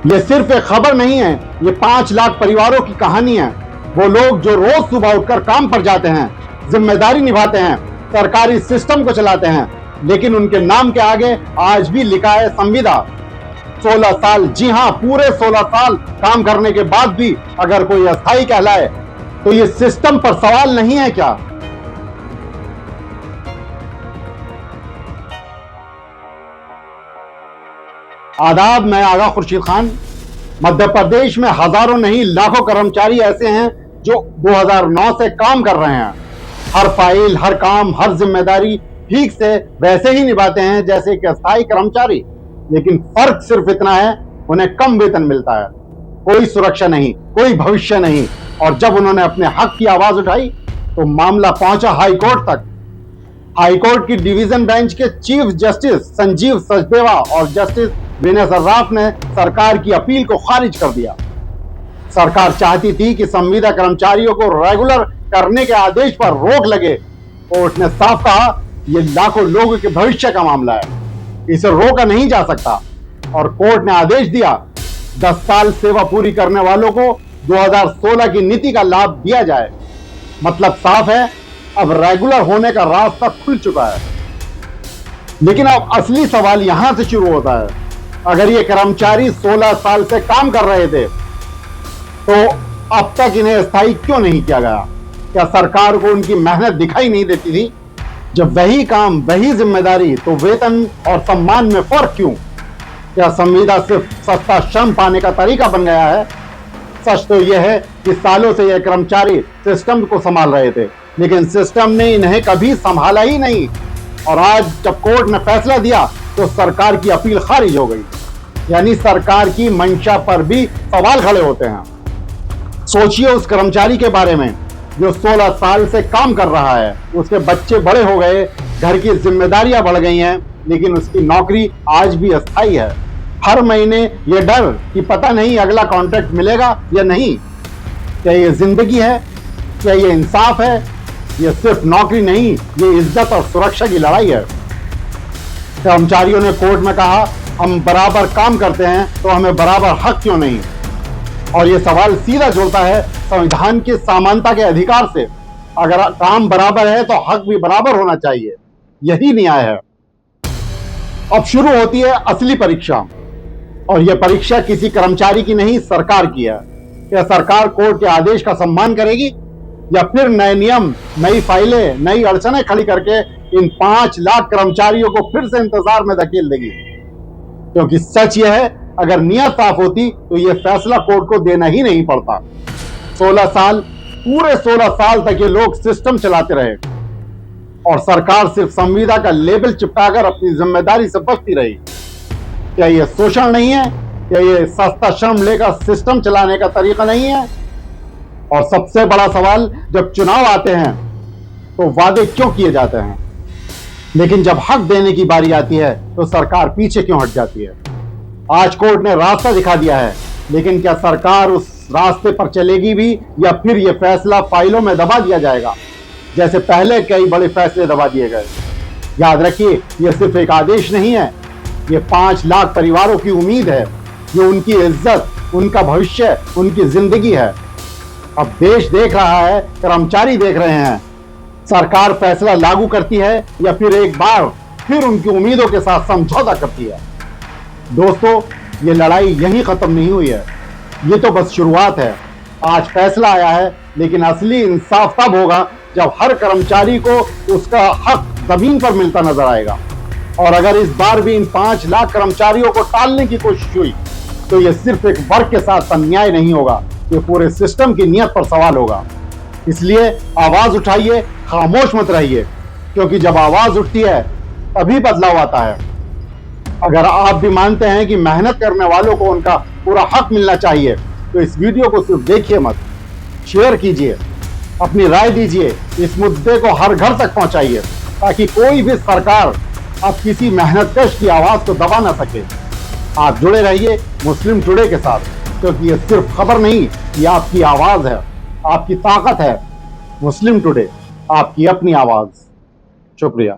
ये सिर्फ एक खबर नहीं है, ये 5 लाख परिवारों की कहानी है। वो लोग जो रोज सुबह उठकर काम पर जाते हैं, जिम्मेदारी निभाते हैं, सरकारी सिस्टम को चलाते हैं, लेकिन उनके नाम के आगे आज भी लिखा है संविदा। 16 साल, जी हां, पूरे 16 साल काम करने के बाद भी अगर कोई अस्थायी कहलाए तो ये सिस्टम पर सवाल नहीं है क्या? आदाब, मैं आगा खुर्शीद खान। मध्य प्रदेश में हजारों नहीं लाखों कर्मचारी ऐसे हैं जो 2009 से काम कर रहे हैं। हर फाइल, हर काम, हर जिम्मेदारी ठीक से वैसे ही निभाते हैं जैसे कि अस्थायी कर्मचारी, लेकिन फर्क सिर्फ इतना है, उन्हें कम वेतन मिलता है, कोई सुरक्षा नहीं, कोई भविष्य नहीं। और जब उन्होंने अपने हक की आवाज उठाई तो मामला पहुंचा हाई कोर्ट तक। हाईकोर्ट की डिवीजन बेंच के चीफ जस्टिस संजीव सचदेवा और जस्टिस विनय सर्राफ ने सरकार की अपील को खारिज कर दिया। सरकार चाहती थी कि संविदा कर्मचारियों को रेगुलर करने के आदेश पर रोक लगे। कोर्ट ने साफ कहा, यह लाखों लोगों के भविष्य का मामला है, इसे रोका नहीं जा सकता। और कोर्ट ने आदेश दिया, 10 साल सेवा पूरी करने वालों को 2016 की नीति का लाभ दिया जाए। मतलब साफ है, अब रेगुलर होने का रास्ता खुल चुका है। लेकिन अब असली सवाल यहां से शुरू होता है। अगर ये कर्मचारी 16 साल से काम कर रहे थे तो अब तक इन्हें स्थायी क्यों नहीं किया गया? क्या सरकार को उनकी मेहनत दिखाई नहीं देती थी? जब वही काम, वही जिम्मेदारी, तो वेतन और सम्मान में फर्क क्यों? क्या संविदा सिर्फ सस्ता श्रम पाने का तरीका बन गया है? सच तो यह है कि सालों से यह कर्मचारी सिस्टम को संभाल रहे थे, लेकिन सिस्टम ने इन्हें कभी संभाला ही नहीं। और आज जब कोर्ट ने फैसला दिया तो सरकार की अपील खारिज हो गई। यानी सरकार की मंशा पर भी सवाल खड़े होते हैं। सोचिए उस कर्मचारी के बारे में जो 16 साल से काम कर रहा है, उसके बच्चे बड़े हो गए, घर की जिम्मेदारियां बढ़ गई हैं, लेकिन उसकी नौकरी आज भी अस्थायी है। हर महीने ये डर कि पता नहीं अगला कॉन्ट्रैक्ट मिलेगा या नहीं। क्या ये जिंदगी है? क्या ये इंसाफ है? ये सिर्फ नौकरी नहीं, ये इज्जत और सुरक्षा की लड़ाई है। कर्मचारियों ने कोर्ट में कहा, हम बराबर काम करते हैं तो हमें बराबर हक क्यों नहीं? और ये सवाल सीधा जुड़ता है संविधान की समानता के अधिकार से। अगर काम बराबर है तो हक भी बराबर होना चाहिए। यही न्याय है। अब शुरू होती है असली परीक्षा, और यह परीक्षा किसी कर्मचारी की नहीं, सरकार की है। क्या सरकार कोर्ट के आदेश का सम्मान करेगी या फिर नए नियम, नई फाइलें, नई अड़चनें खड़ी करके इन 5 लाख कर्मचारियों को फिर से इंतजार में धकेल देगी? क्योंकि सच यह है, अगर नियत साफ होती तो यह फैसला कोर्ट को देना ही नहीं पड़ता। 16 साल, पूरे 16 साल तक ये लोग सिस्टम चलाते रहे और सरकार सिर्फ संविदा का लेबल चिपकाकर अपनी जिम्मेदारी से बचती रही। क्या यह शोषण नहीं है? क्या यह सस्ता श्रम लेकर सिस्टम चलाने का तरीका नहीं है? और सबसे बड़ा सवाल, जब चुनाव आते हैं तो वादे क्यों किए जाते हैं, लेकिन जब हक देने की बारी आती है तो सरकार पीछे क्यों हट जाती है? आज कोर्ट ने रास्ता दिखा दिया है, लेकिन क्या सरकार उस रास्ते पर चलेगी भी या फिर यह फैसला फाइलों में दबा दिया जाएगा जैसे पहले कई बड़े फैसले दबा दिए गए? याद रखिए, यह सिर्फ एक आदेश नहीं है, यह 5 लाख परिवारों की उम्मीद है। ये उनकी इज्जत, उनका भविष्य, उनकी जिंदगी है। अब देश देख रहा है, कर्मचारी देख रहे हैं, सरकार फैसला लागू करती है या फिर एक बार फिर उनकी उम्मीदों के साथ समझौता करती है। दोस्तों, ये लड़ाई यहीं खत्म नहीं हुई है, ये तो बस शुरुआत है। आज फैसला आया है, लेकिन असली इंसाफ तब होगा जब हर कर्मचारी को उसका हक जमीन पर मिलता नजर आएगा। और अगर इस बार भी इन 5 लाख कर्मचारियों को टालने की कोशिश हुई तो यह सिर्फ एक वर्ग के साथ अन्याय नहीं होगा, ये पूरे सिस्टम की नीयत पर सवाल होगा। इसलिए आवाज उठाइए, खामोश मत रहिए, क्योंकि जब आवाज उठती है तभी बदलाव आता है। अगर आप भी मानते हैं कि मेहनत करने वालों को उनका पूरा हक मिलना चाहिए तो इस वीडियो को सिर्फ देखिए मत, शेयर कीजिए, अपनी राय दीजिए, इस मुद्दे को हर घर तक पहुंचाइए ताकि कोई भी सरकार अब किसी मेहनतकश की आवाज को दबा ना सके। आप जुड़े रहिए मुस्लिम टुडे के साथ, क्योंकि ये सिर्फ खबर नहीं, ये आपकी आवाज है, आपकी ताकत है। मुस्लिम टुडे, आपकी अपनी आवाज। शुक्रिया।